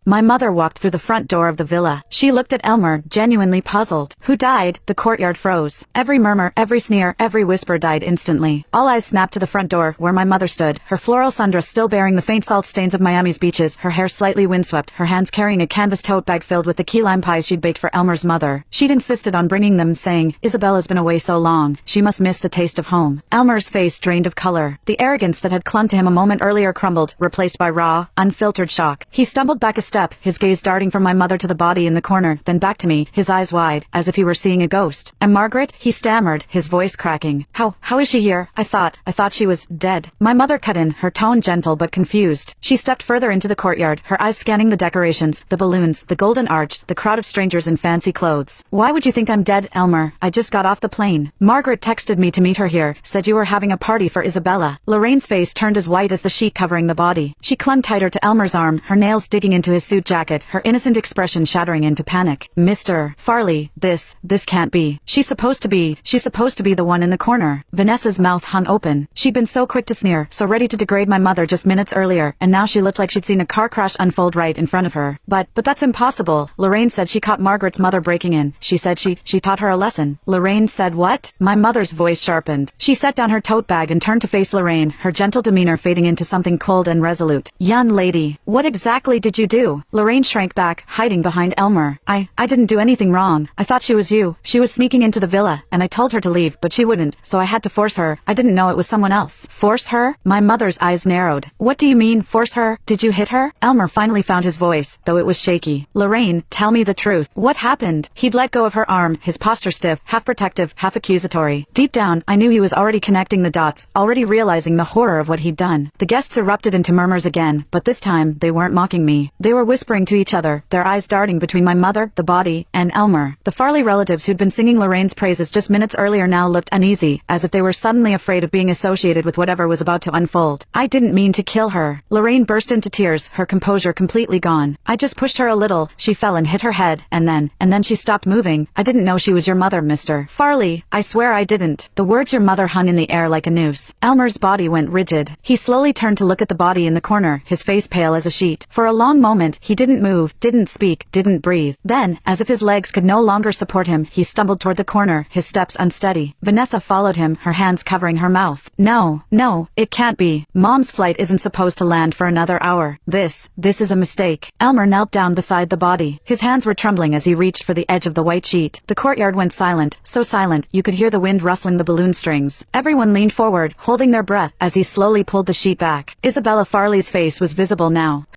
My mother walked through the front door of the villa. She looked at Elmer, genuinely puzzled. Who died? The courtyard froze. Every murmur, every sneer, every whisper died instantly. All eyes snapped to the front door, where my mother stood, her floral sundress still bearing the faint salt stains of Miami's beaches, her hair slightly windswept, her hands carrying a canvas tote bag filled with the key lime pies she'd baked for Elmer's mother. She'd insisted on bringing them, saying, "Isabella's been away so long, she must miss the taste of home." Elmer's face drained of color. The arrogance that had clung to him a moment earlier crumbled, replaced by raw, unfiltered shock. He stumbled back a step, his gaze darting from my mother to the body in the corner, then back to me, his eyes wide, as if he were seeing a ghost. "And Margaret?" he stammered, his voice cracking. How is she here? I thought she was dead." My mother cut in, her tone gentle but confused. She stepped further into the courtyard, her eyes scanning the decorations, the balloons, the golden arch, the crowd of strangers in fancy clothes. "Why would you think I'm dead, Elmer? I just got off the plane. Margaret texted me to meet her here, said you were having a party for Isabella." Lorraine's face turned as white as the sheet covering the body. She clung tighter to Elmer's arm, her nails digging into his suit jacket, her innocent expression shattering into panic. "Mr. Farley, this can't be. She's supposed to be the one in the corner." Vanessa's mouth hung open. She'd been so quick to sneer, so ready to degrade my mother just minutes earlier, and now she looked like she'd seen a car crash unfold right in front of her. But that's impossible. Lorraine said she caught Margaret's mother breaking in. She said she taught her a lesson. Lorraine said what? My mother's voice sharpened. She set down her tote bag and turned to face Lorraine, her gentle demeanor fading into something cold and resolute. "Young lady, what exactly did you do?" Lorraine shrank back, hiding behind Elmer. I didn't do anything wrong. I thought she was you. She was sneaking into the villa, and I told her to leave, but she wouldn't, so I had to force her. I didn't know it was someone else." "Force her?" My mother's eyes narrowed. "What do you mean, force her? Did you hit her?" Elmer finally found his voice, though it was shaky. "Lorraine, tell me the truth. What happened?" He'd let go of her arm, his posture stiff, half protective, half accusatory. Deep down, I knew he was already connecting the dots, already realizing the horror of what he'd done. The guests erupted into murmurs again, but this time, they weren't mocking me. They were whispering to each other, their eyes darting between my mother, the body, and Elmer. The Farley relatives who'd been singing Lorraine's praises just minutes earlier now looked uneasy, as if they were suddenly afraid of being associated with whatever was about to unfold. "I didn't mean to kill her." Lorraine burst into tears, her composure completely gone. "I just pushed her a little, she fell and hit her head, and then she stopped moving. I didn't know she was your mother, Mr. Farley. I swear I didn't." The words "your mother" hung in the air like a noose. Elmer's body went rigid. He slowly turned to look at the body in the corner, his face pale as a sheet. For a long moment, he didn't move, didn't speak, didn't breathe. Then, as if his legs could no longer support him, he stumbled toward the corner, his steps unsteady. Vanessa followed him, her hands covering her mouth. No, it can't be. Mom's flight isn't supposed to land for another hour. This is a mistake." Elmer knelt down beside the body. His hands were trembling as he reached for the edge of the white sheet. The courtyard went silent, so silent, you could hear the wind rustling the balloon strings. Everyone leaned forward, holding their breath, as he slowly pulled the sheet back. Isabella Farley's face was visible now.